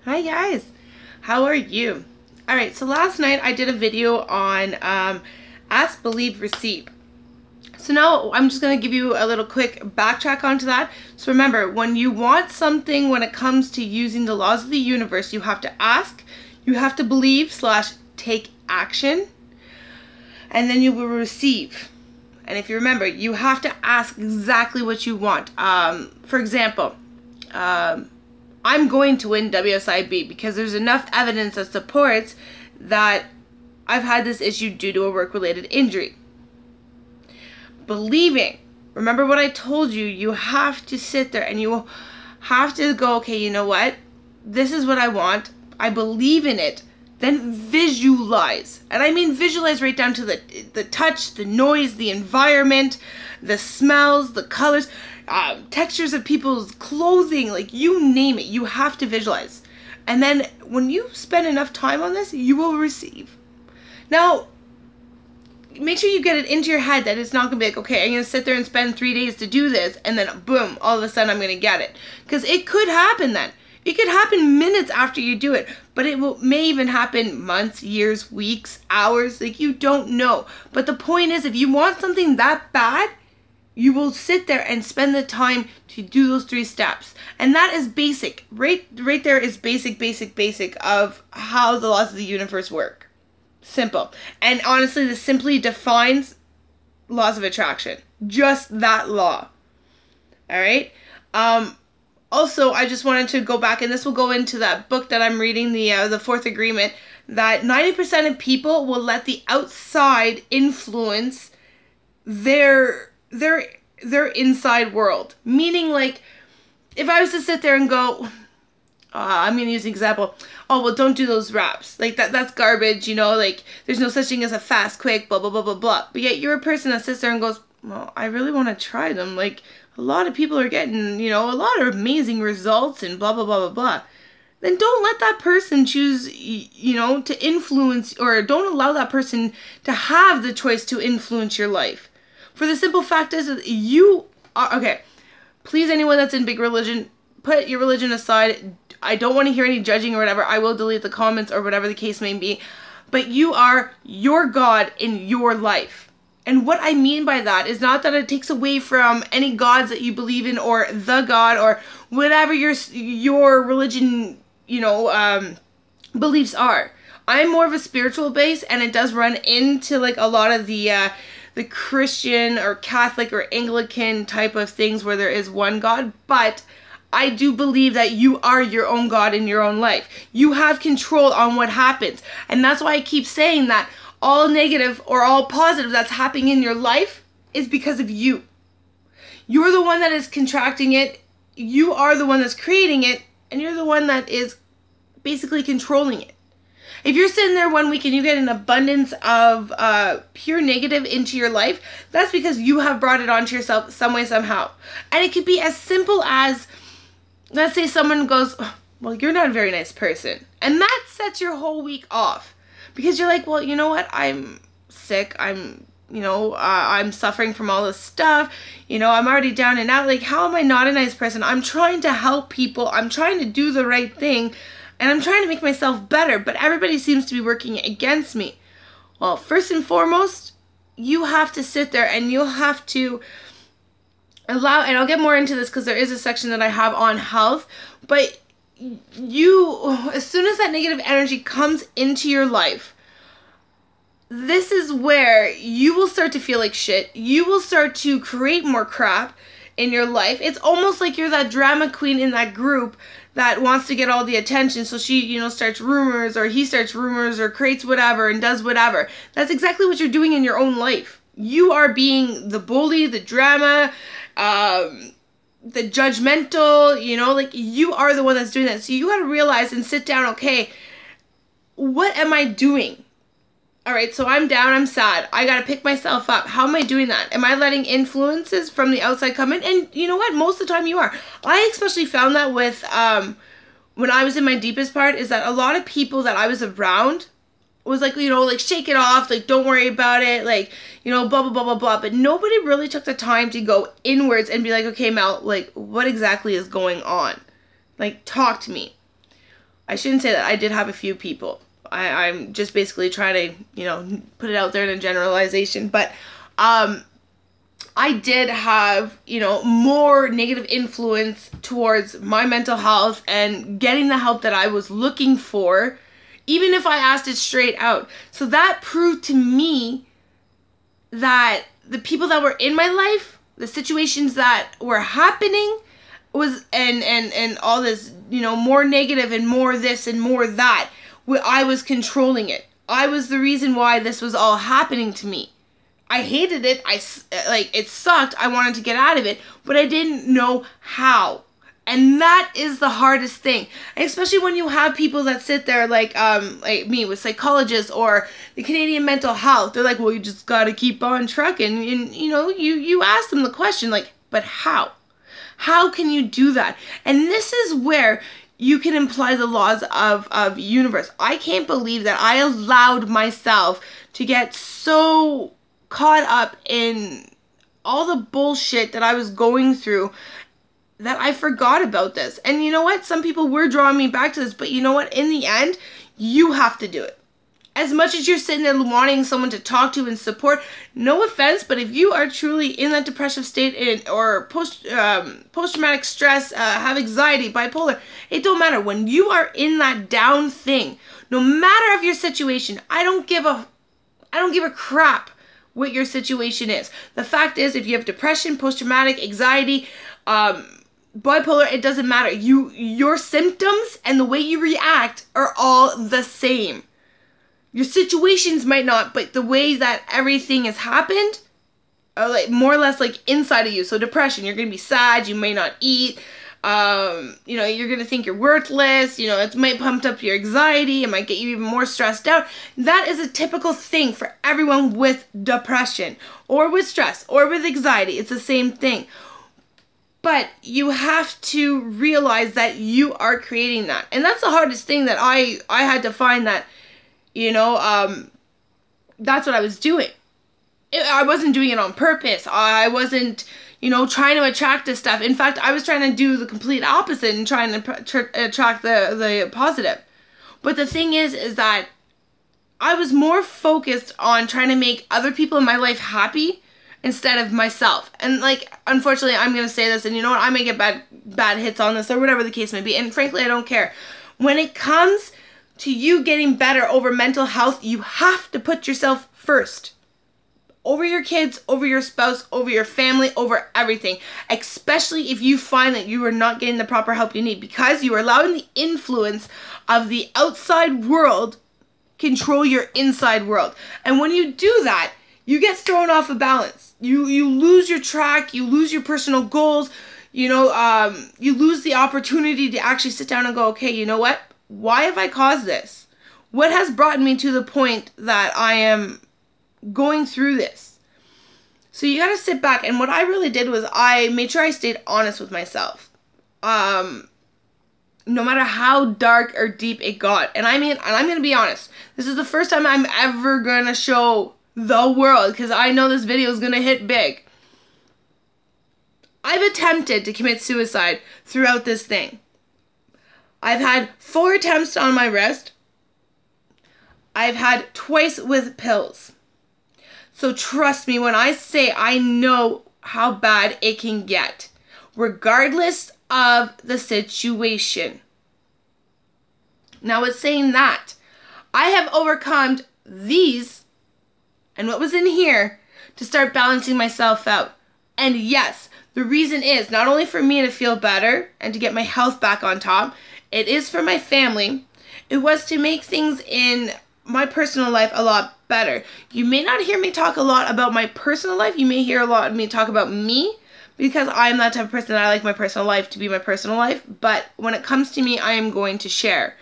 Hi guys, how are you? Alright, so last night I did a video on Ask, Believe, Receive. So now I'm just going to give you a little quick backtrack onto that. So remember, when you want something, when it comes to using the laws of the universe, you have to ask, you have to believe / take action, and then you will receive. And if you remember, you have to ask exactly what you want. For example, I'm going to win WSIB because there's enough evidence that supports that I've had this issue due to a work-related injury. Believing. Remember what I told you. You have to sit there and you have to go, okay, you know what? This is what I want. I believe in it. Then visualize. And I mean visualize right down to the touch, the noise, the environment, the smells, the colors, textures of people's clothing, like you name it. You have to visualize. And then when you spend enough time on this, you will receive. Now, make sure you get it into your head that it's not going to be like, okay, I'm going to sit there and spend 3 days to do this, and then boom, all of a sudden I'm going to get it. Because it could happen then. It could happen minutes after you do it, but it may even happen months, years, weeks, hours, like you don't know. But the point is, if you want something that bad, you will sit there and spend the time to do those 3 steps. And that is basic. Right there is basic of how the laws of the universe work. Simple. And honestly, this simply defines laws of attraction. Just that law. All right? Also, I just wanted to go back, and this will go into that book that I'm reading, the Fourth Agreement, that 90% of people will let the outside influence their inside world. Meaning, like, if I was to sit there and go, I'm going to use an example, oh, well, don't do those wraps. Like, that's garbage, you know, like, there's no such thing as a fast, quick, blah, blah, blah, blah, blah. But yet you're a person that sits there and goes, well, I really want to try them. Like, a lot of people are getting, you know, a lot of amazing results and blah, blah, blah, blah, blah. Then don't let that person choose, you know, to influence, or don't allow that person to have the choice to influence your life. For the simple fact is that you are, okay, please, anyone that's in big religion, put your religion aside. I don't want to hear any judging or whatever. I will delete the comments or whatever the case may be. But you are your God in your life. And what I mean by that is not that it takes away from any gods that you believe in, or the God, or whatever your religion, you know, beliefs are. I'm more of a spiritual base, and it does run into like a lot of the Christian or Catholic or Anglican type of things where there is one God. But I do believe that you are your own God in your own life. You have control on what happens. And that's why I keep saying that all negative or all positive that's happening in your life is because of you. You're the one that is contracting it. You are the one that's creating it. And you're the one that is basically controlling it. If you're sitting there one week and you get an abundance of pure negative into your life, that's because you have brought it onto yourself some way, somehow. And it could be as simple as, let's say someone goes, oh, well, you're not a very nice person. And that sets your whole week off. Because you're like, well, you know what? I'm sick. I'm suffering from all this stuff. You know, I'm already down and out. Like, how am I not a nice person? I'm trying to help people. I'm trying to do the right thing. And I'm trying to make myself better. But everybody seems to be working against me. Well, first and foremost, you have to sit there and you'll have to allow, and I'll get more into this because there is a section that I have on health, but you, as soon as that negative energy comes into your life, this is where you will start to feel like shit. You will start to create more crap in your life. It's almost like you're that drama queen in that group that wants to get all the attention. So she, you know, starts rumors, or he starts rumors, or creates whatever and does whatever. That's exactly what you're doing in your own life. You are being the bully, the drama, the judgmental, you know, like you are the one that's doing that. So you got to realize and sit down, okay, what am I doing? All right, so I'm down, I'm sad. I got to pick myself up. How am I doing that? Am I letting influences from the outside come in? And you know what? Most of the time you are. I especially found that with, when I was in my deepest part, is that a lot of people that I was around was like, you know, like shake it off, like don't worry about it, like, you know, blah, blah, blah, blah, blah. But nobody really took the time to go inwards and be like, okay, Mel, like what exactly is going on? Like, talk to me. I shouldn't say that. I did have a few people. I'm just basically trying to, put it out there in a generalization. But I did have, more negative influence towards my mental health and getting the help that I was looking for, even if I asked it straight out. So that proved to me that the people that were in my life, the situations that were happening was, and all this, more negative and more this and more that, I was controlling it. I was the reason why this was all happening to me. I hated it. It sucked. I wanted to get out of it, but I didn't know how. And that is the hardest thing. And especially when you have people that sit there like me with psychologists or the Canadian Mental Health. They're like, well, you just got to keep on trucking. And, you ask them the question, like, but how? How can you do that? And this is where you can imply the laws of universe. I can't believe that I allowed myself to get so caught up in all the bullshit that I was going through that I forgot about this. And you know what? Some people were drawing me back to this, but you know what? In the end, you have to do it. As much as you're sitting there wanting someone to talk to and support, no offense, but if you are truly in that depressive state or post-traumatic stress, have anxiety, bipolar, it don't matter. When you are in that down thing, no matter of your situation, I don't give a crap what your situation is. The fact is, if you have depression, post-traumatic, anxiety, bipolar, it doesn't matter. Your symptoms and the way you react are all the same. Your situations might not, but the way that everything has happened are like more or less like inside of you. So depression, you're going to be sad, you may not eat, you're going to think you're worthless, it might pump up your anxiety, it might get you even more stressed out. That is a typical thing for everyone with depression or with stress or with anxiety. It's the same thing. But you have to realize that you are creating that. And that's the hardest thing that I had to find that, that's what I was doing. I wasn't doing it on purpose. I wasn't, trying to attract this stuff. In fact, I was trying to do the complete opposite and trying to attract the positive. But the thing is that I was more focused on trying to make other people in my life happy instead of myself. And unfortunately, I'm going to say this, and you know what? I may get bad hits on this or whatever the case may be. And frankly, I don't care. When it comes to you getting better over mental health, you have to put yourself first. Over your kids, over your spouse, over your family, over everything. Especially if you find that you are not getting the proper help you need, because you are allowing the influence of the outside world control your inside world. And when you do that, you get thrown off of balance. You lose your track, you lose your personal goals, you lose the opportunity to actually sit down and go, okay, you know what? Why have I caused this? What has brought me to the point that I am going through this? So you got to sit back. And what I really did was I made sure I stayed honest with myself. No matter how dark or deep it got. And I'm going to be honest. This is the first time I'm ever going to show the world, because I know this video is going to hit big. I've attempted to commit suicide throughout this thing. I've had 4 attempts on my wrist. I've had twice with pills. So trust me when I say I know how bad it can get, regardless of the situation. Now, with saying that, I have overcome these and what was in here to start balancing myself out. And yes, the reason is not only for me to feel better and to get my health back on top, it is for my family. It was to make things in my personal life a lot better. You may not hear me talk a lot about my personal life. You may hear a lot of me talk about me, because I'm that type of person that I like my personal life to be my personal life. But when it comes to me, I am going to share.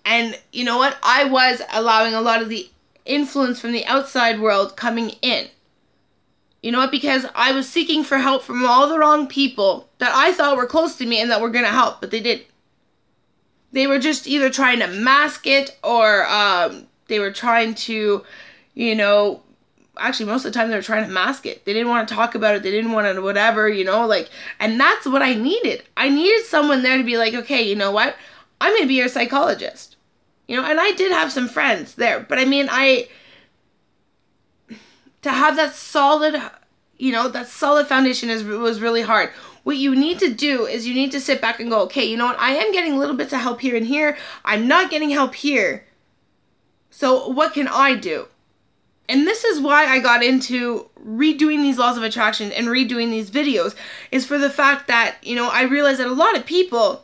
And you know what? I was allowing a lot of the influence from the outside world coming in. You know what? Because I was seeking for help from all the wrong people that I thought were close to me and that were going to help, but they didn't. They were just either trying to mask it or they were trying to, actually most of the time they were trying to mask it. They didn't want to talk about it. They didn't want to whatever, and that's what I needed. I needed someone there to be like, okay, you know what? I'm going to be your psychologist. You know, and I did have some friends there, but I mean, to have that solid, you know, that solid foundation was really hard. What you need to do is you need to sit back and go, okay, you know what? I am getting little bits of help here and here. I'm not getting help here. So what can I do? And this is why I got into redoing these laws of attraction and redoing these videos, is for the fact that, you know, I realized that a lot of people,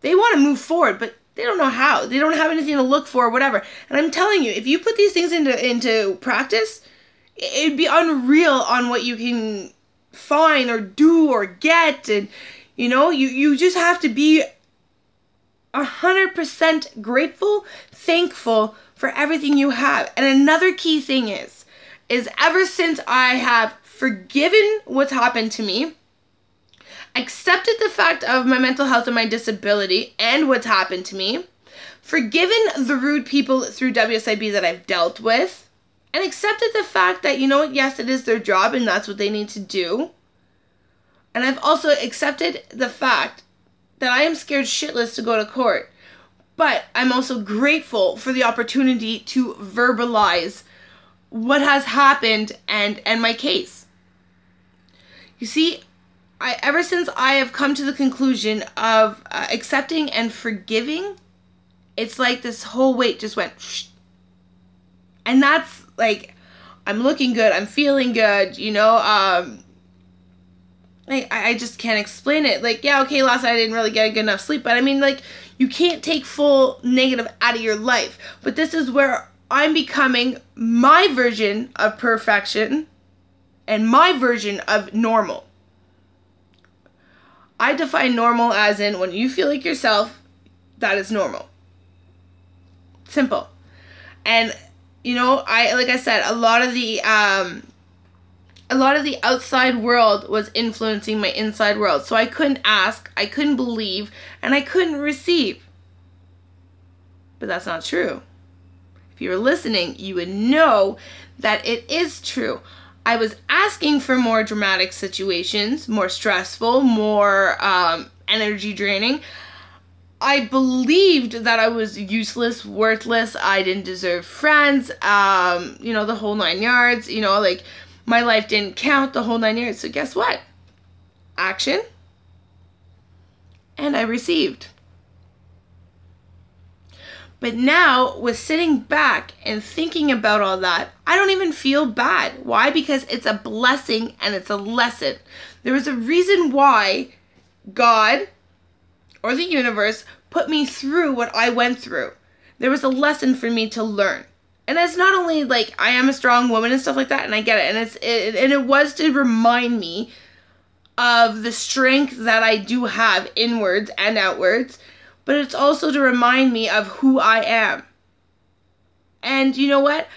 they want to move forward, but they don't know how. They don't have anything to look for or whatever. And I'm telling you, if you put these things into practice, it'd be unreal on what you can find or do or get. And, you know, you just have to be 100% grateful, thankful for everything you have. And another key thing is ever since I have forgiven what's happened to me, accepted the fact of my mental health and my disability and what's happened to me, forgiven the rude people through WSIB that I've dealt with, and accepted the fact that, you know what, yes, it is their job and that's what they need to do. And I've also accepted the fact that I am scared shitless to go to court. But I'm also grateful for the opportunity to verbalize what has happened and my case. You see, ever since I have come to the conclusion of accepting and forgiving, it's like this whole weight just went shh. And that's like, I'm looking good, I'm feeling good, you know, I just can't explain it. Like, yeah, okay, last night I didn't really get a good enough sleep, but I mean, like, you can't take full negative out of your life. But this is where I'm becoming my version of perfection and my version of normal. I define normal as in when you feel like yourself, that is normal. Simple. And, you know, like I said, a lot of the outside world was influencing my inside world. So I couldn't ask, I couldn't believe, and I couldn't receive. But that's not true. If you were listening, you would know that it is true. I was asking for more dramatic situations, more stressful, more energy draining. I believed that I was useless, worthless, I didn't deserve friends, you know, the whole 9 yards, you know, like, my life didn't count, the whole 9 years. So guess what? Action. And I received. But now, with sitting back and thinking about all that, I don't even feel bad. Why? Because it's a blessing and it's a lesson. There was a reason why God or the universe put me through what I went through. There was a lesson for me to learn. And it's not only like I am a strong woman and stuff like that, and I get it. And it was to remind me of the strength that I do have inwards and outwards, but it's also to remind me of who I am. And you know what?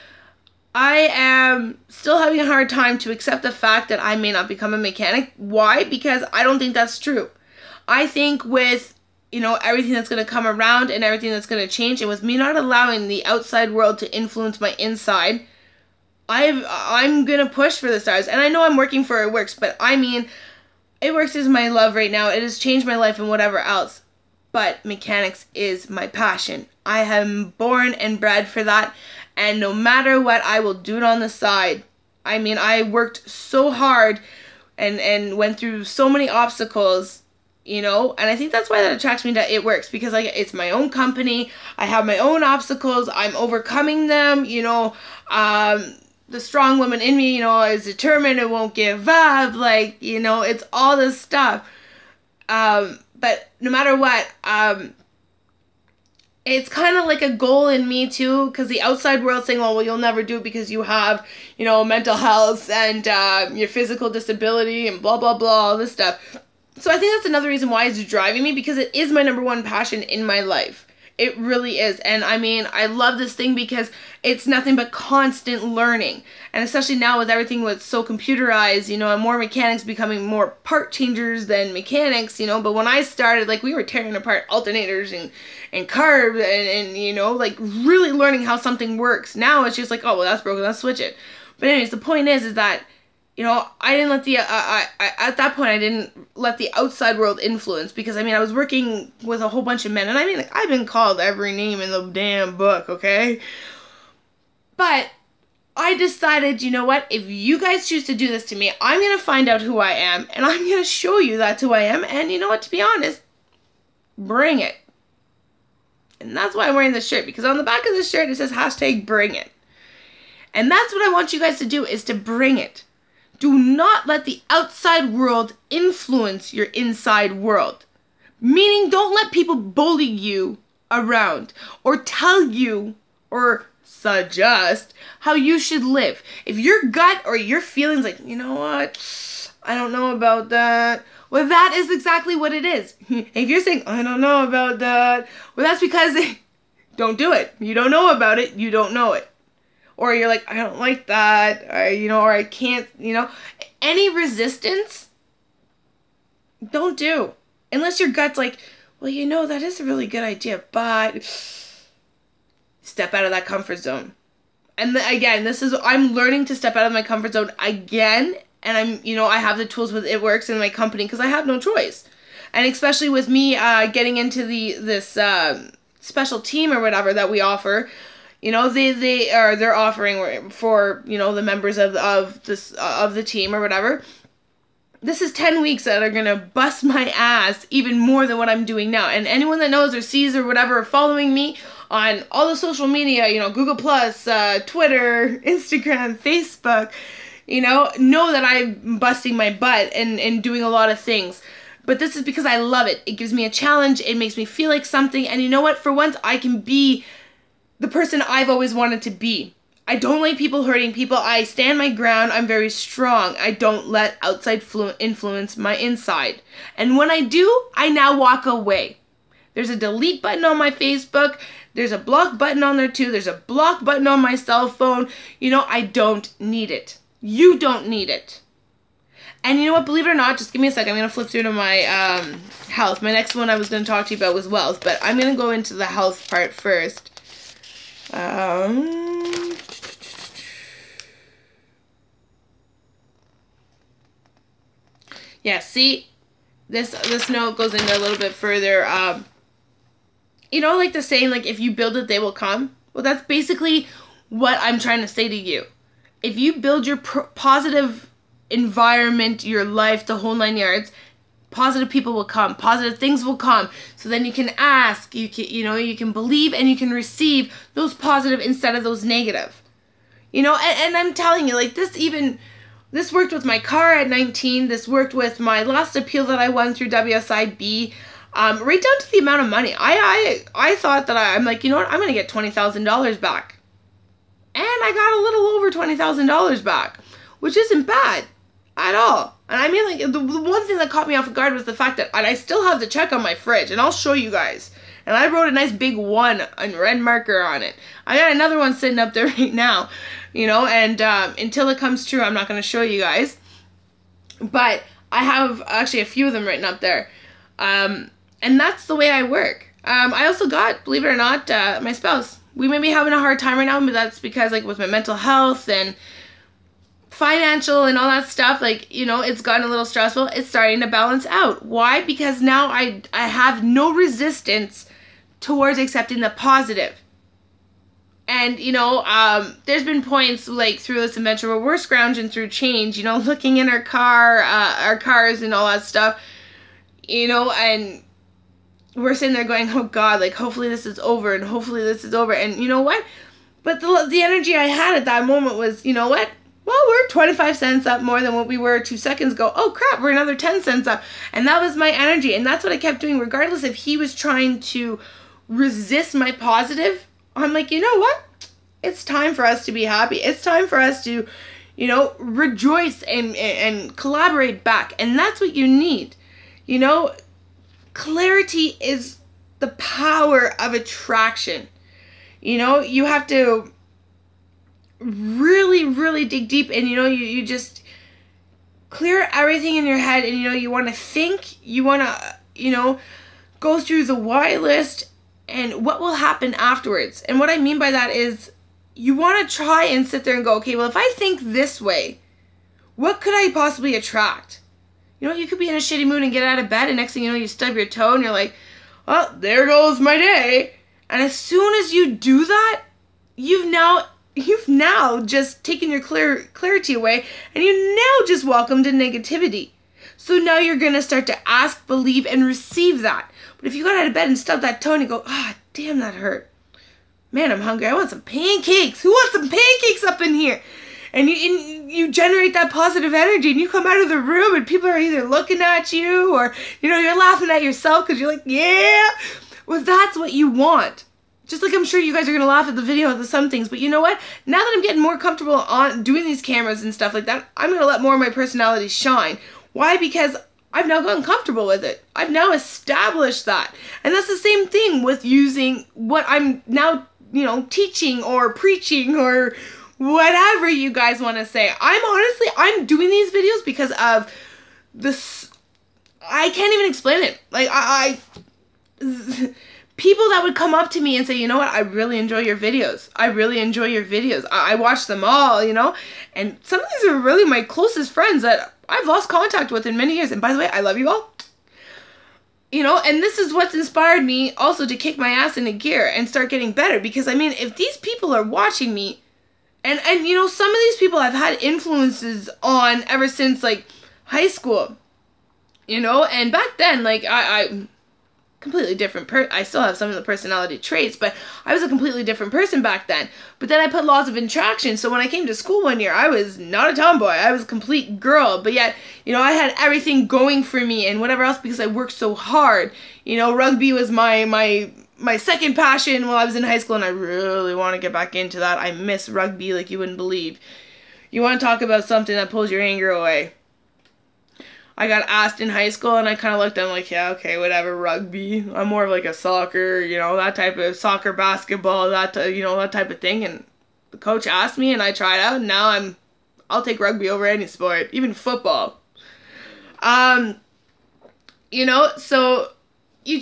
I am still having a hard time to accept the fact that I may not become a mechanic. Why? Because I don't think that's true. I think with, you know, everything that's going to come around and everything that's going to change, and with me not allowing the outside world to influence my inside, I'm going to push for the stars. And I know I'm working for It Works, but I mean, It Works is my love right now. It has changed my life and whatever else. But mechanics is my passion. I am born and bred for that. And no matter what, I will do it on the side. I mean, I worked so hard and went through so many obstacles, you know, and I think that's why that attracts me to It Works, because like it's my own company, I have my own obstacles, I'm overcoming them, you know, the strong woman in me, you know, is determined, it won't give up, like, you know, it's all this stuff, but no matter what, it's kind of like a goal in me too, because the outside world saying, well, you'll never do it because you have, you know, mental health and your physical disability and blah, blah, blah, all this stuff. So I think that's another reason why it's driving me, because it is my number one passion in my life. It really is. And I mean, I love this thing because it's nothing but constant learning. And especially now with everything that's so computerized, you know, and more mechanics becoming more part changers than mechanics, you know. But when I started, like, we were tearing apart alternators and carbs and you know, like really learning how something works. Now it's just like, oh, well, that's broken, let's switch it. But anyways, the point is that you know, I didn't let the, at that point, I didn't let the outside world influence, because, I mean, I was working with a whole bunch of men, and I mean, like, I've been called every name in the damn book, okay? But I decided, you know what, if you guys choose to do this to me, I'm going to find out who I am, and I'm going to show you that's who I am, and you know what, to be honest, bring it. And that's why I'm wearing this shirt, because on the back of this shirt, it says hashtag bring it. And that's what I want you guys to do, is to bring it. Do not let the outside world influence your inside world. Meaning, don't let people bully you around or tell you or suggest how you should live. If your gut or your feelings like, you know what, I don't know about that. Well, that is exactly what it is. If you're saying, I don't know about that, well, that's because don't do it. You don't know about it, you don't know it. Or you're like, I don't like that, or, you know, or I can't, you know. Any resistance, don't do. Unless your gut's like, well, you know, that is a really good idea, but step out of that comfort zone. And again, I'm learning to step out of my comfort zone again. And I'm, you know, I have the tools with It Works in my company because I have no choice. And especially with me getting into this special team or whatever that we offer. You know, they're offering for, you know, the members of the team or whatever. This is 10 weeks that are gonna bust my ass even more than what I'm doing now. And anyone that knows or sees or whatever following me on all the social media, you know, Google Plus, Twitter, Instagram, Facebook, you know that I'm busting my butt and doing a lot of things. But this is because I love it. It gives me a challenge. It makes me feel like something. And you know what? For once, I can be the person I've always wanted to be. I don't like people hurting people. I stand my ground. I'm very strong. I don't let outside influence my inside. And when I do, I now walk away. There's a delete button on my Facebook. There's a block button on there too. There's a block button on my cell phone. You know, I don't need it. You don't need it. And you know what? Believe it or not, just give me a second. I'm going to flip through to my health. My next one I was going to talk to you about was wealth. But I'm going to go into the health part first. Yeah, see, this note goes into a little bit further. You know, like the saying, like, if you build it, they will come. Well, that's basically what I'm trying to say to you. If you build your positive environment, your life, the whole 9 yards, positive people will come, positive things will come. So then you can ask, you can believe, and you can receive those positive instead of those negative. You know, and I'm telling you, like, this worked with my car at 19. This worked with my last appeal that I won through WSIB. Right down to the amount of money. I thought that I'm like, you know what, I'm going to get $20,000 back. And I got a little over $20,000 back, which isn't bad at all. And I mean, like, the one thing that caught me off guard was the fact that, and I still have the check on my fridge, and I'll show you guys. And I wrote a nice big 1 on red marker on it. I got another one sitting up there right now, you know, and until it comes true, I'm not going to show you guys. But I have actually a few of them written up there. And that's the way I work. I also got, believe it or not, my spouse. We may be having a hard time right now, but that's because, like, with my mental health and financial and all that stuff, like, you know, it's gotten a little stressful. It's starting to balance out. Why? Because now I have no resistance towards accepting the positive. And, you know, there's been points, like, through this adventure where we're scrounging through change, you know, looking in our cars and all that stuff, you know, and we're sitting there going, oh God, like, hopefully this is over, and hopefully this is over. And you know what? But the energy I had at that moment was, you know what? Well, we're 25 cents up more than what we were 2 seconds ago. Oh crap, we're another 10 cents up. And that was my energy. And that's what I kept doing, regardless if he was trying to resist my positive. I'm like, you know what? It's time for us to be happy. It's time for us to, you know, rejoice and collaborate back. And that's what you need. You know, clarity is the power of attraction. You know, you have to really, really dig deep, and, you know, you just clear everything in your head, and, you know, you want to think, you want to, you know, go through the why list and what will happen afterwards. And what I mean by that is you want to try and sit there and go, okay, well, if I think this way, what could I possibly attract? You know, you could be in a shitty mood and get out of bed, and next thing you know, you stub your toe and you're like, well, there goes my day. And as soon as you do that, you've now just taken your clarity away, and you now just welcomed in negativity. So now you're going to start to ask, believe, and receive that. But if you got out of bed and stubbed that toe and you go, damn, that hurt. Man, I'm hungry. I want some pancakes. Who wants some pancakes up in here? And you generate that positive energy, and you come out of the room and people are either looking at you or, you know, you're laughing at yourself because you're like, yeah. Well, that's what you want. Just like I'm sure you guys are going to laugh at the video of some things, but you know what? Now that I'm getting more comfortable on doing these cameras and stuff like that, I'm going to let more of my personality shine. Why? Because I've now gotten comfortable with it. I've now established that. And that's the same thing with using what I'm now, you know, teaching or preaching or whatever you guys want to say. I'm doing these videos because of this. I can't even explain it. Like, people that would come up to me and say, you know what, I really enjoy your videos. I really enjoy your videos. I watch them all, you know. And some of these are really my closest friends that I've lost contact with in many years. And by the way, I love you all. You know, and this is what's inspired me also to kick my ass into gear and start getting better. Because, I mean, if these people are watching me, and you know, some of these people I've had influences on ever since, like, high school. You know, and back then, like, I completely different I still have some of the personality traits, but I was a completely different person back then. But then I put laws of attraction, so when I came to school one year, I was not a tomboy. I was a complete girl, but yet, you know, I had everything going for me and whatever else because I worked so hard. You know, rugby was my second passion while I was in high school, and I really want to get back into that. I miss rugby like you wouldn't believe. You want to talk about something that pulls your anger away. I got asked in high school, and I kind of looked at them like, yeah, okay, whatever, rugby. I'm more of like a soccer, you know, that type of soccer, basketball, you know, that type of thing. And the coach asked me, and I tried out, and now I'll take rugby over any sport, even football. You know, so you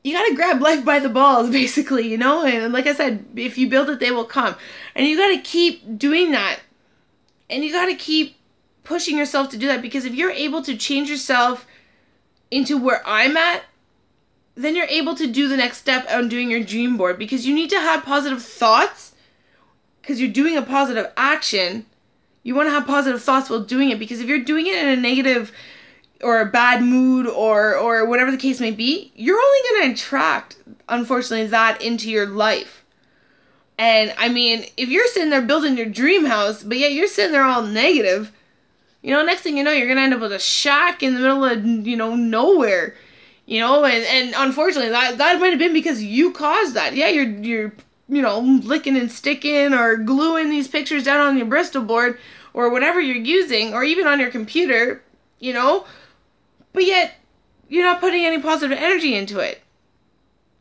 gotta grab life by the balls, basically, you know? And like I said, if you build it, they will come. And you gotta keep doing that. And you gotta keep pushing yourself to do that, because if you're able to change yourself into where I'm at, then you're able to do the next step on doing your dream board, because you need to have positive thoughts, because you're doing a positive action. You want to have positive thoughts while doing it, because if you're doing it in a negative or a bad mood or whatever the case may be, you're only going to attract, unfortunately, that into your life. And I mean, if you're sitting there building your dream house, but yet you're sitting there all negative, you know, next thing you know, you're going to end up with a shack in the middle of, you know, nowhere. You know, and unfortunately, that might have been because you caused that. Yeah, you're you know, licking and sticking or gluing these pictures down on your Bristol board or whatever you're using, or even on your computer, you know, but yet you're not putting any positive energy into it.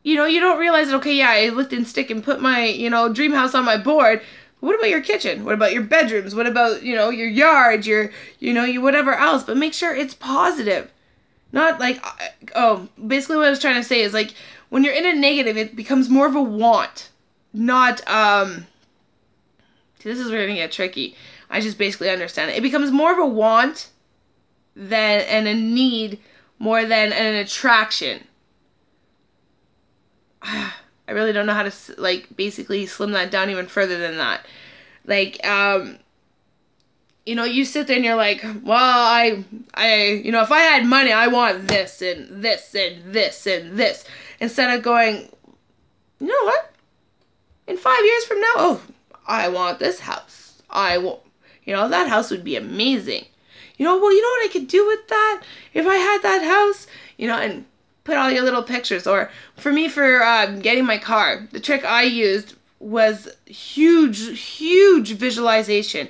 You know, you don't realize that, okay, yeah, I licked and stick and put my, you know, dream house on my board. What about your kitchen? What about your bedrooms? What about, you know, your yard, your, you know, your whatever else? But make sure it's positive. Not like, basically what I was trying to say is, like, when you're in a negative, it becomes more of a want. Not, see, this is where it's going to get tricky. I just basically understand it. It becomes more of a want and a need more than an attraction. I really don't know how to, like, basically slim that down even further than that. Like, you know, you sit there and you're like, well, you know, if I had money, I want this and this and this and this. Instead of going, you know what? In 5 years from now, oh, I want this house. You know, that house would be amazing. You know, well, you know what I could do with that? If I had that house, you know, and put all your little pictures. Or for me, for getting my car, the trick I used was huge visualization.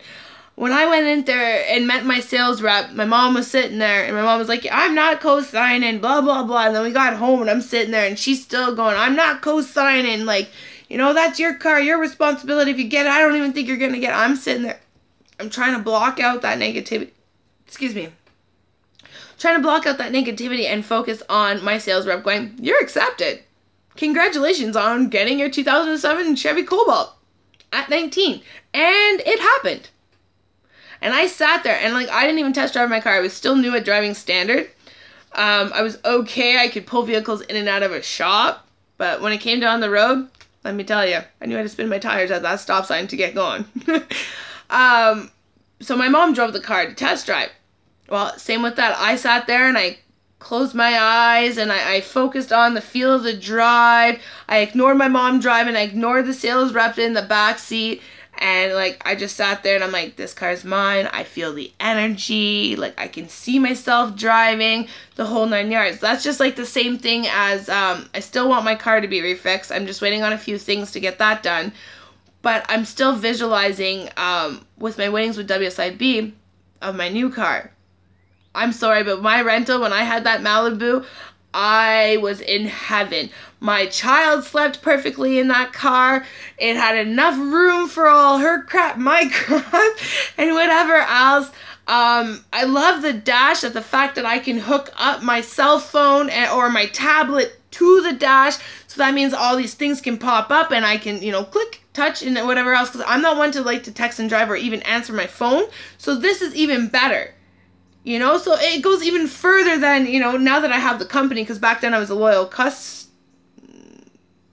When I went in there and met my sales rep, my mom was sitting there, and my mom was like, I'm not co-signing, blah, blah, blah. And then we got home, and I'm sitting there, and she's still going, I'm not co-signing. Like, you know, that's your car, your responsibility. If you get it, I don't even think you're going to get it. I'm sitting there. I'm trying to block out that negativity. Excuse me. Trying to block out that negativity and focus on my sales rep going, you're accepted. Congratulations on getting your 2007 Chevy Cobalt at 19. And it happened. And I sat there and like I didn't even test drive my car. I was still new at driving standard. I was okay. I could pull vehicles in and out of a shop. But when it came down the road, let me tell you, I knew I had to spin my tires at that stop sign to get going. So my mom drove the car to test drive. Well, same with that. I sat there and I closed my eyes and I focused on the feel of the drive. I ignored my mom driving. I ignored the sales rep in the back seat. And like I just sat there and I'm like, this car's mine. I feel the energy. Like I can see myself driving the whole 9 yards. That's just like the same thing as I still want my car to be refixed. I'm just waiting on a few things to get that done. But I'm still visualizing with my weddings with WSIB of my new car. I'm sorry, but my rental, when I had that Malibu, I was in heaven. My child slept perfectly in that car. It had enough room for all her crap, my crap, and whatever else. I love the dash, that the fact that I can hook up my cell phone or my tablet to the dash. So that means all these things can pop up and I can, you know, click, touch, and whatever else. Because I'm not one to like to text and drive or even answer my phone. So this is even better. You know, so it goes even further than, you know, now that I have the company, because back then I was a loyal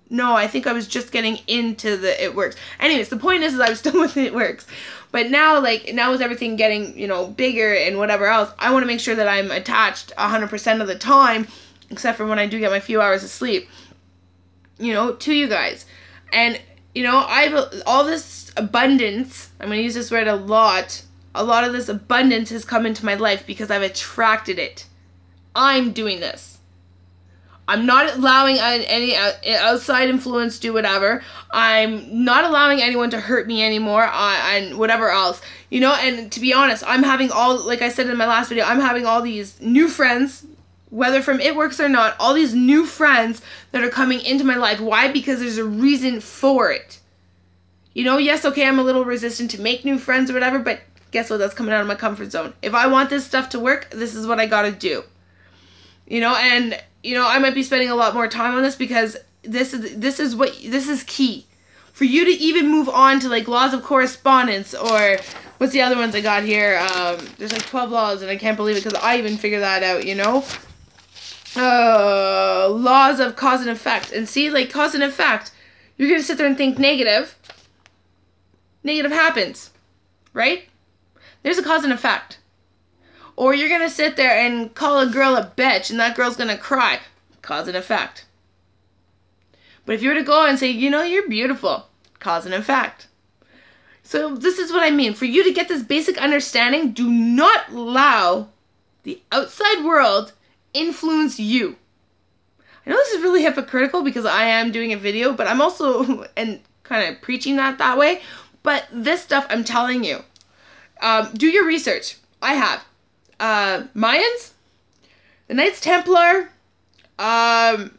No, I think I was just getting into the It Works. Anyways, the point is I was still with It Works. But now, like, now with everything getting, you know, bigger and whatever else, I want to make sure that I'm attached 100% of the time, except for when I do get my few hours of sleep, you know, to you guys. And, you know, all this abundance, I'm going to use this word a lot of this abundance has come into my life because I've attracted it. I'm doing this. I'm not allowing any outside influence to do whatever. I'm not allowing anyone to hurt me anymore and whatever else. You know, and to be honest, I'm having like I said in my last video, I'm having all these new friends, whether from It Works or not, all these new friends that are coming into my life. Why? Because there's a reason for it. You know, yes, okay, I'm a little resistant to make new friends or whatever, but guess what? That's coming out of my comfort zone. If I want this stuff to work, this is what I gotta do. You know, and you know, I might be spending a lot more time on this because this is key for you to even move on to like laws of correspondence, or what's the other ones I got here? There's like 12 laws and I can't believe it because I even figured that out, you know? Laws of cause and effect. And see, like cause and effect, you're gonna sit there and think negative. Negative happens, right? There's a cause and effect. Or you're going to sit there and call a girl a bitch and that girl's going to cry. Cause and effect. But if you were to go and say, you know, you're beautiful. Cause and effect. So this is what I mean. For you to get this basic understanding, do not allow the outside world influence you. I know this is really hypocritical because I am doing a video, but I'm also and kind of preaching that way. But this stuff, I'm telling you. Do your research. I have. Mayans, the Knights Templar, even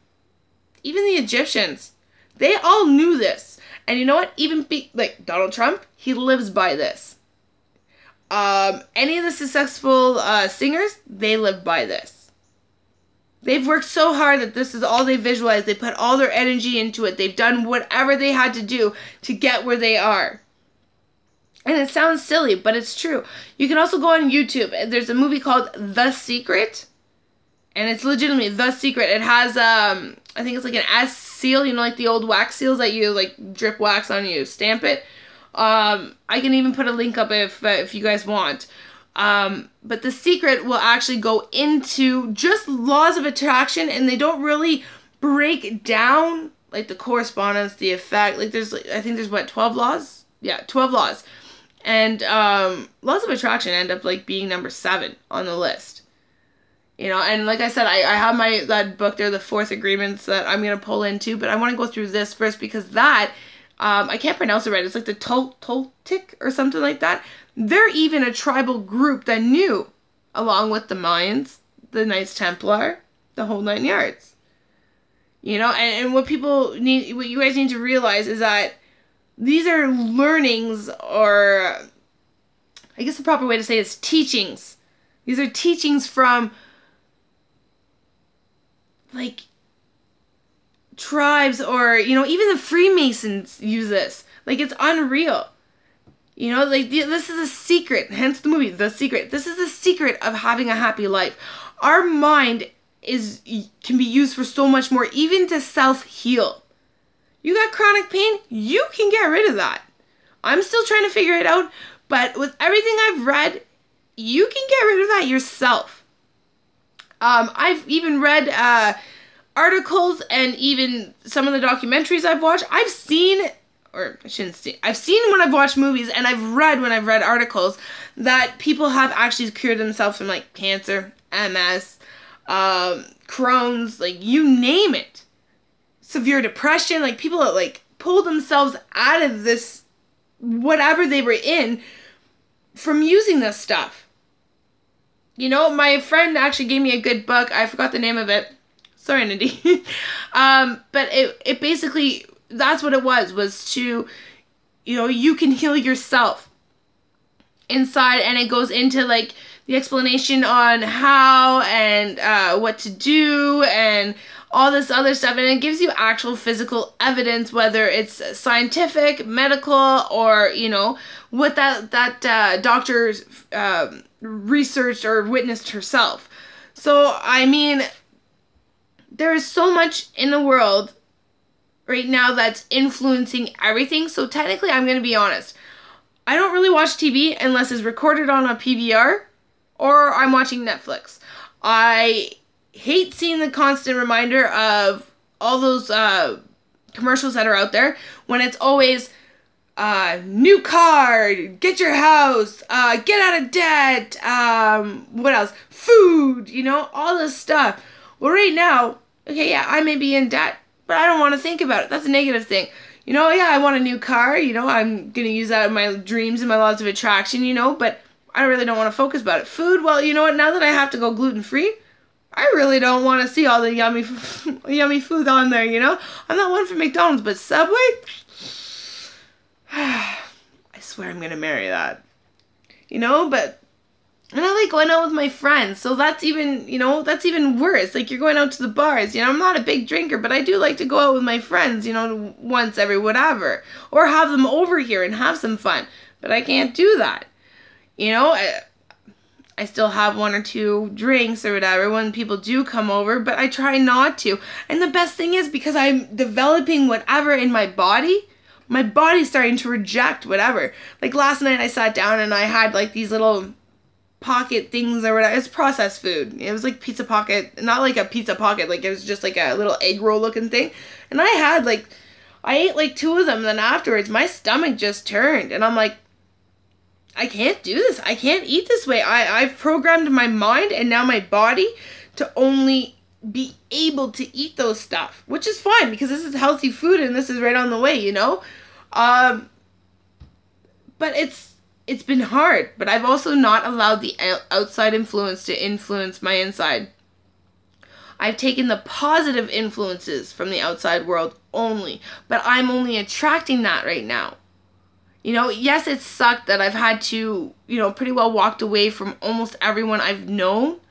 the Egyptians, they all knew this. And you know what? Even like Donald Trump, he lives by this. Any of the successful singers, they live by this. They've worked so hard that this is all they visualize. They put all their energy into it. They've done whatever they had to do to get where they are. And it sounds silly, but it's true. You can also go on YouTube. There's a movie called The Secret. And it's legitimately The Secret. It has, I think it's like an S seal. You know, like the old wax seals that you, like, drip wax on, you stamp it. I can even put a link up if you guys want. But The Secret will actually go into just laws of attraction. And they don't really break down, like, the correspondence, the effect. Like, I think there's, what, 12 laws? Yeah, 12 laws. And laws of attraction end up like being number 7 on the list. You know, and like I said, I have that book there, The Fourth Agreements, that I'm going to pull into. But I want to go through this first because that, I can't pronounce it right. It's like the Toltec or something like that. They're even a tribal group that knew, along with the Mayans, the Knights Templar, the whole 9 yards. You know, and what you guys need to realize is that these are learnings, or I guess the proper way to say it is teachings. These are teachings from, like, tribes, or, you know, even the Freemasons use this. Like, it's unreal. You know, like this is a secret, hence the movie, The Secret. This is a secret of having a happy life. Our mind can be used for so much more, even to self-heal. You got chronic pain, you can get rid of that. I'm still trying to figure it out, but with everything I've read, you can get rid of that yourself. I've even read articles and even some of the documentaries I've watched. I've seen when I've watched movies, and I've read when I've read articles that people have actually cured themselves from like cancer, MS, Crohn's, like you name it. Severe depression, like people that like pull themselves out of this, whatever they were in, from using this stuff. You know, my friend actually gave me a good book. I forgot the name of it. Serenity. But it basically, that's what it was to, you know, you can heal yourself inside, and it goes into like the explanation on how and what to do and all this other stuff, and it gives you actual physical evidence, whether it's scientific, medical, or, you know, what that doctor researched or witnessed herself. So, I mean, there is so much in the world right now that's influencing everything. So technically, I'm going to be honest, I don't really watch TV unless it's recorded on a PVR or I'm watching Netflix. I hate seeing the constant reminder of all those commercials that are out there when it's always new car, get your house, get out of debt, what else, food, you know, all this stuff. Well, right now, okay, yeah, I may be in debt, but I don't want to think about it. That's a negative thing. You know, yeah, I want a new car, you know, I'm going to use that in my dreams and my laws of attraction, you know, but I really don't want to focus about it. Food, well, you know what, now that I have to go gluten-free, I really don't want to see all the yummy food on there, you know? I'm not one for McDonald's, but Subway? I swear I'm going to marry that. You know, but... And I like going out with my friends, so that's even, you know, that's even worse. Like, you're going out to the bars, you know, I'm not a big drinker, but I do like to go out with my friends, you know, once every whatever. Or have them over here and have some fun. But I can't do that. You know, I still have one or two drinks or whatever when people do come over, but I try not to. And the best thing is, because I'm developing whatever in my body's starting to reject whatever. Like last night I sat down and I had like these little pocket things or whatever. It's processed food. It was like pizza pocket, not like a pizza pocket, like it was just like a little egg roll looking thing. And I ate like 2 of them, and then afterwards my stomach just turned, and I'm like, I can't do this. I can't eat this way. I've programmed my mind and now my body to only be able to eat those stuff, which is fine because this is healthy food and this is right on the way, you know? But it's been hard, but I've also not allowed the outside influence to influence my inside. I've taken the positive influences from the outside world only, but I'm only attracting that right now. You know, yes, it sucked that I've had to, you know, pretty well walked away from almost everyone I've known.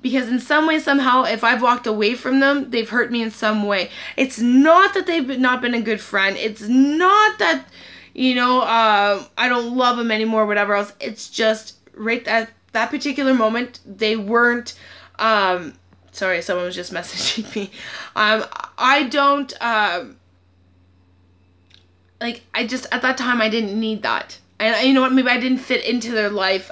Because in some way, somehow, if I've walked away from them, they've hurt me in some way. It's not that they've not been a good friend. It's not that, you know, I don't love them anymore, whatever else. It's just right at that particular moment, they weren't, sorry, someone was just messaging me. I don't, like, at that time, I didn't need that. And you know what, maybe I didn't fit into their life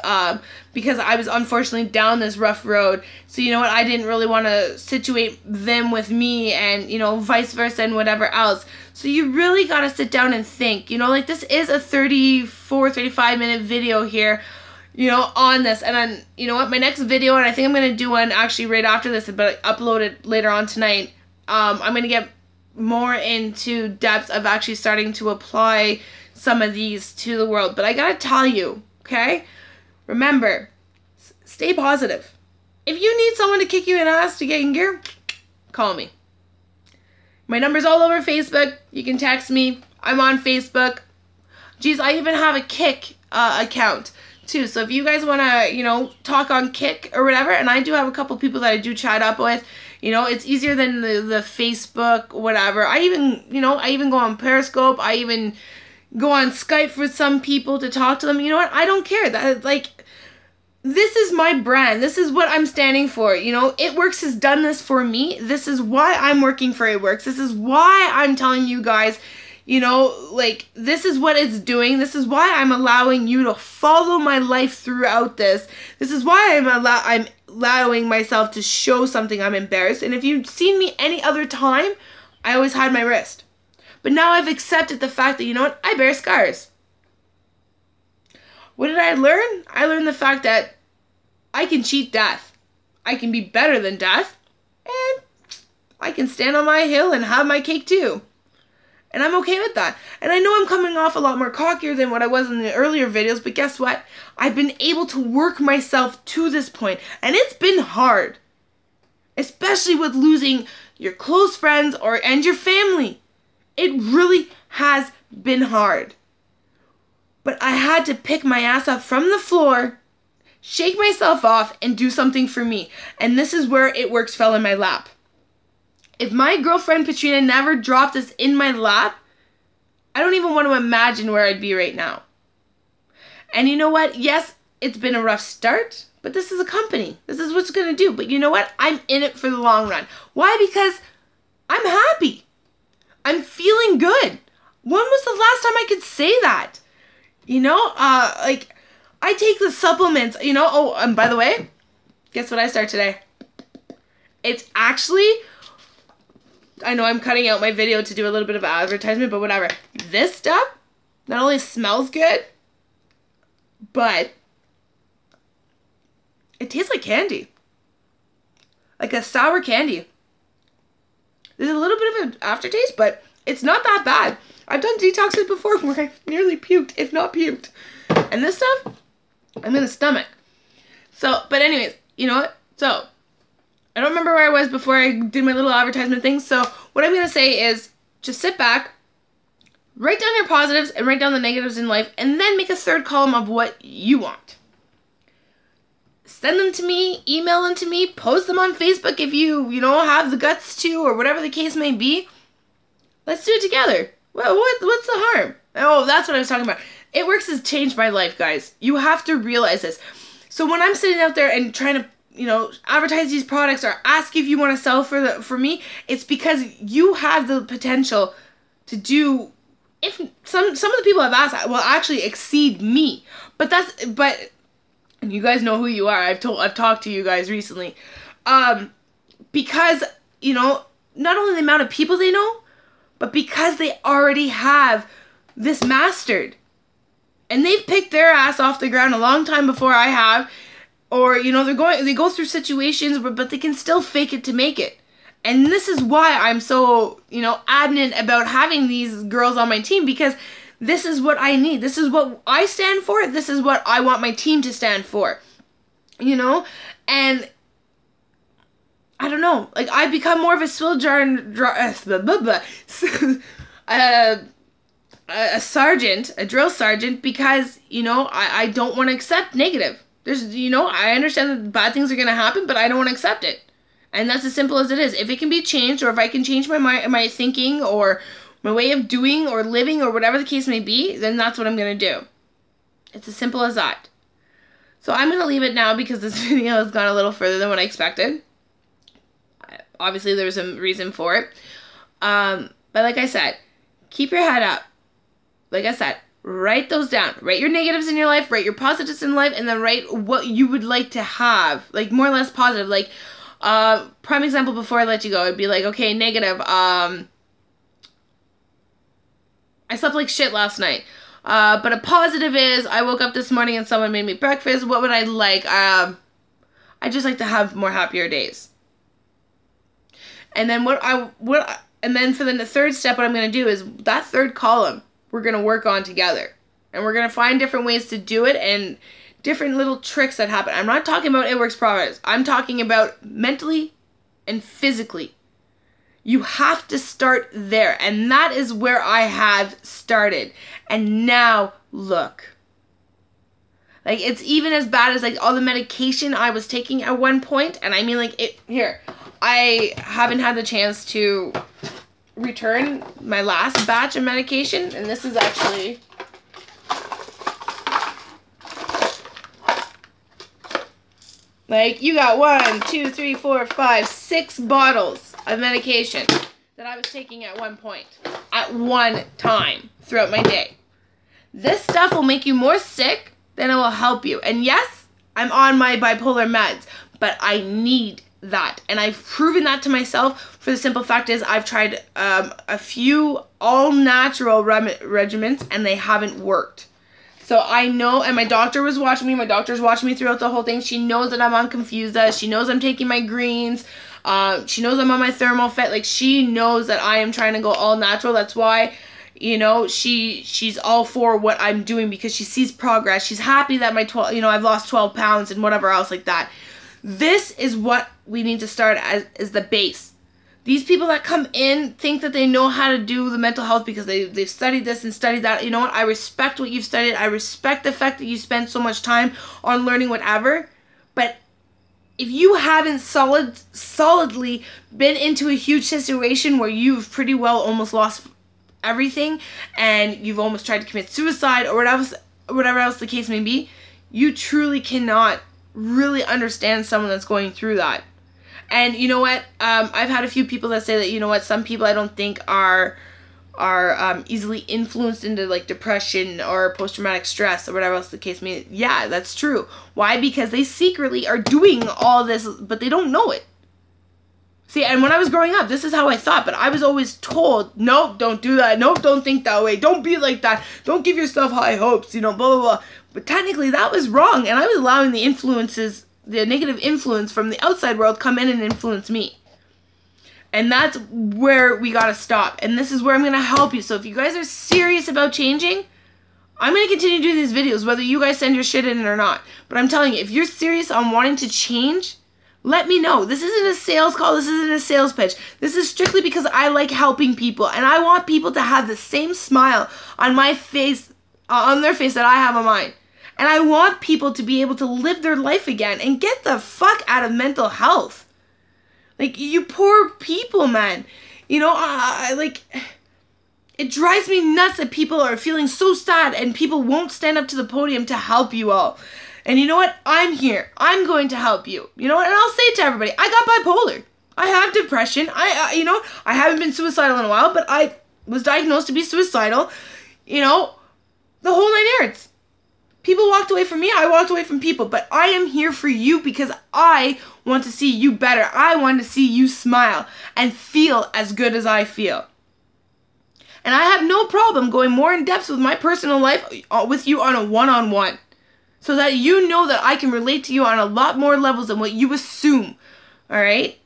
because I was unfortunately down this rough road. So you know what, I didn't really want to situate them with me and, you know, vice versa and whatever else. So you really got to sit down and think, you know, like this is a 35 minute video here, you know, on this. And then, you know what, my next video, and I think I'm going to do one actually right after this, but upload it later on tonight. I'm going to get more into depth of actually starting to apply some of these to the world. But I gotta tell you, okay, remember, stay positive. If you need someone to kick you in the ass to get in gear, call me. My number's all over Facebook. You can text me. I'm on Facebook. Geez, I even have a Kik account too. So if you guys want to, you know, talk on Kik or whatever, and I do have a couple people that I do chat up with. You know, it's easier than the Facebook, whatever. I even go on Periscope. I even, go on Skype with some people to talk to them. You know what? I don't care. That, like, this is my brand. This is what I'm standing for. You know, It Works has done this for me. This is why I'm working for It Works. This is why I'm telling you guys, you know, like, this is what it's doing. This is why I'm allowing you to follow my life throughout this. This is why I'm allowing myself to show something I'm embarrassed. And if you've seen me any other time, I always hide my wrist. But now I've accepted the fact that, you know what, I bear scars. What did I learn? I learned the fact that I can cheat death. I can be better than death. And I can stand on my hill and have my cake too. And I'm okay with that. And I know I'm coming off a lot more cockier than what I was in the earlier videos, but guess what? I've been able to work myself to this point, and it's been hard. Especially with losing your close friends and your family. It really has been hard. But I had to pick my ass up from the floor, shake myself off, and do something for me. And this is where It Works fell in my lap. If my girlfriend Katrina never dropped this in my lap, I don't even want to imagine where I'd be right now. And you know what? Yes, it's been a rough start, but this is a company. This is what's going to do. But you know what? I'm in it for the long run. Why? Because I'm happy. I'm feeling good. When was the last time I could say that? You know, like, I take the supplements, you know. Oh, and by the way, guess what I start today? It's actually, I know I'm cutting out my video to do a little bit of advertisement, but whatever. This stuff not only smells good, but it tastes like candy. Like a sour candy. There's a little bit of an aftertaste, but it's not that bad. I've done detoxes before where I've nearly puked, if not puked. And this stuff, I'm gonna stomach. So, but anyways, you know what? So, I don't remember where I was before I did my little advertisement thing. So, what I'm gonna say is just sit back, write down your positives and write down the negatives in life, and then make a third column of what you want. Send them to me, email them to me, post them on Facebook if you know, have the guts to, or whatever the case may be. Let's do it together. Well, what's the harm? Oh, that's what I was talking about. It Works has changed my life, guys. You have to realize this. So when I'm sitting out there and trying to, you know, advertise these products or ask if you want to sell for me, it's because you have the potential to do, if some of the people I've asked will actually exceed me. But and you guys know who you are. I've talked to you guys recently. Because, you know, not only the amount of people they know, but because they already have this mastered. And they've picked their ass off the ground a long time before I have. Or, you know, they go through situations, but they can still fake it to make it. And this is why I'm so, you know, adamant about having these girls on my team, because this is what I need. This is what I stand for. This is what I want my team to stand for. You know? And I don't know. Like, I've become more of a a sergeant, a drill sergeant, because, you know, I don't want to accept negative. There's, you know, I understand that bad things are going to happen, but I don't want to accept it. And that's as simple as it is. If it can be changed, or if I can change my thinking, or my way of doing or living, or whatever the case may be, then that's what I'm going to do. It's as simple as that. So I'm going to leave it now because this video has gone a little further than what I expected. Obviously, there's a reason for it. But like I said, keep your head up. Like I said, write those down. Write your negatives in your life, write your positives in life, and then write what you would like to have. Like, more or less positive. Like, prime example before I let you go, it'd be like, okay, negative, I slept like shit last night. But a positive is, I woke up this morning and someone made me breakfast. What would I like? I just like to have more happier days. And then and then for the third step, what I'm going to do is that third column, we're going to work on together. And we're going to find different ways to do it and different little tricks that happen. I'm not talking about It Works products. I'm talking about mentally and physically. You have to start there. And that is where I have started. And now, look. Like, it's even as bad as, like, all the medication I was taking at one point. And I mean, like, here. I haven't had the chance to return my last batch of medication, and this is actually like, you got 1, 2, 3, 4, 5, 6 bottles of medication that I was taking at one point, at one time throughout my day. This stuff will make you more sick than it will help you. And yes, I'm on my bipolar meds, but I need that. And I've proven that to myself, for the simple fact is I've tried a few all-natural regimens and they haven't worked. So I know, and my doctor was watching me. My doctor's watching me throughout the whole thing. She knows that I'm on Confusa. She knows I'm taking my greens. She knows I'm on my ThermoFit. Like, she knows that I am trying to go all natural. That's why, you know, she's all for what I'm doing, because she sees progress. She's happy that I've lost 12 pounds and whatever else like that. This is what we need to start as the base. These people that come in think that they know how to do the mental health because they've studied this and studied that. You know what? I respect what you've studied. I respect the fact that you spent so much time on learning whatever. But if you haven't solidly been into a huge situation where you've pretty well almost lost everything and you've almost tried to commit suicide or whatever else the case may be, you truly cannot really understand someone that's going through that. And you know what? I've had a few people that say that, you know what, some people I don't think are easily influenced into like depression or post-traumatic stress or whatever else the case may be. Yeah, that's true. Why? Because they secretly are doing all this, but they don't know it. See, and when I was growing up, this is how I thought, but I was always told, nope, don't do that. Nope, don't think that way. Don't be like that. Don't give yourself high hopes, you know, blah, blah, blah. But technically that was wrong, and I was allowing the negative influence from the outside world come in and influence me. And that's where we gotta stop. And this is where I'm gonna help you. So if you guys are serious about changing, I'm gonna continue doing these videos, whether you guys send your shit in or not. But I'm telling you, if you're serious on wanting to change, let me know. This isn't a sales call. This isn't a sales pitch. This is strictly because I like helping people. And I want people to have the same smile on my face, on their face that I have on mine. And I want people to be able to live their life again and get the fuck out of mental health. Like, you poor people, man. You know, it drives me nuts that people are feeling so sad and people won't stand up to the podium to help you all. And you know what? I'm here. I'm going to help you. You know what? And I'll say it to everybody. I got bipolar. I have depression. I haven't been suicidal in a while, but I was diagnosed to be suicidal. You know, the whole 9 yards. People walked away from me, I walked away from people, but I am here for you because I want to see you better. I want to see you smile and feel as good as I feel. And I have no problem going more in depth with my personal life with you on a one-on-one, so that you know that I can relate to you on a lot more levels than what you assume, all right?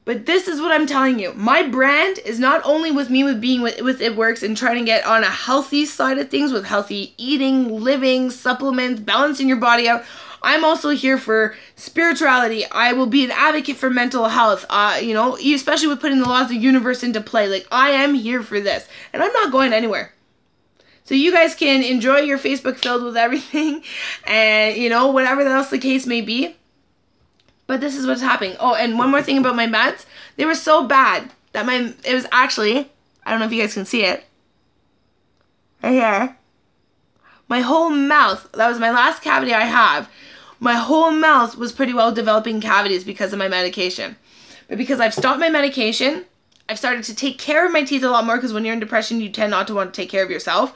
But this is what I'm telling you. My brand is not only with me with being with It Works and trying to get on a healthy side of things with healthy eating, living, supplements, balancing your body out. I'm also here for spirituality. I will be an advocate for mental health, you know, especially with putting the laws of the universe into play. Like, I am here for this, and I'm not going anywhere. So you guys can enjoy your Facebook filled with everything and, you know, whatever else the case may be. But this is what's happening. Oh, and one more thing about my meds. They were so bad that it was actually, I don't know if you guys can see it, right here. My whole mouth, that was my last cavity I have. My whole mouth was pretty well developing cavities because of my medication. But because I've stopped my medication, I've started to take care of my teeth a lot more, because when you're in depression, you tend not to want to take care of yourself.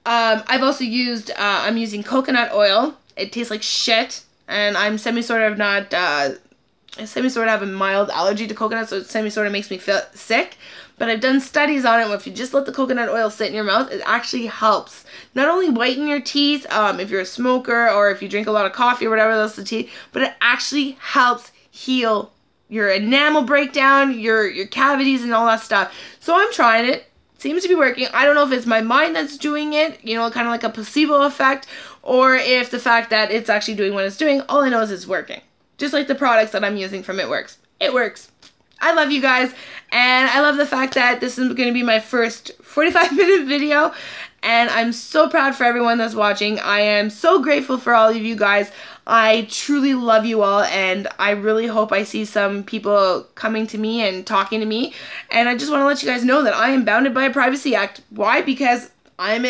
I've also used, I'm using coconut oil. It tastes like shit. And I'm semi-sort of have a mild allergy to coconut, so it semi-sort of makes me feel sick. But I've done studies on it where if you just let the coconut oil sit in your mouth, it actually helps. Not only whiten your teeth, if you're a smoker or if you drink a lot of coffee or whatever else the teeth, but it actually helps heal your enamel breakdown, your cavities and all that stuff. So I'm trying it. Seems to be working. I don't know if it's my mind that's doing it, you know, kind of like a placebo effect, or if the fact that it's actually doing what it's doing. All I know is it's working. Just like the products that I'm using from It Works. It works. I love you guys, and I love the fact that this is going to be my first 45-minute video, And I'm so proud for everyone that's watching. I am so grateful for all of you guys. I truly love you all, and I really hope I see some people coming to me and talking to me. And I just want to let you guys know that I am bounded by a Privacy Act. Why? Because I'm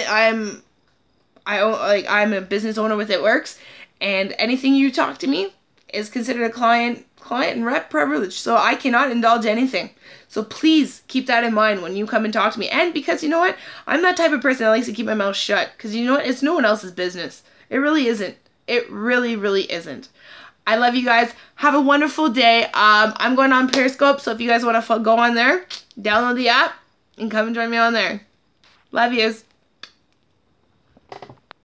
a business owner with It Works, and anything you talk to me is considered a client and rep privilege. So I cannot indulge anything. So please keep that in mind when you come and talk to me. And because you know what? I'm that type of person that likes to keep my mouth shut. Because you know what? It's no one else's business. It really isn't. It really, really isn't. I love you guys. Have a wonderful day. I'm going on Periscope. So if you guys want to go on there, download the app and come and join me on there. Love yous.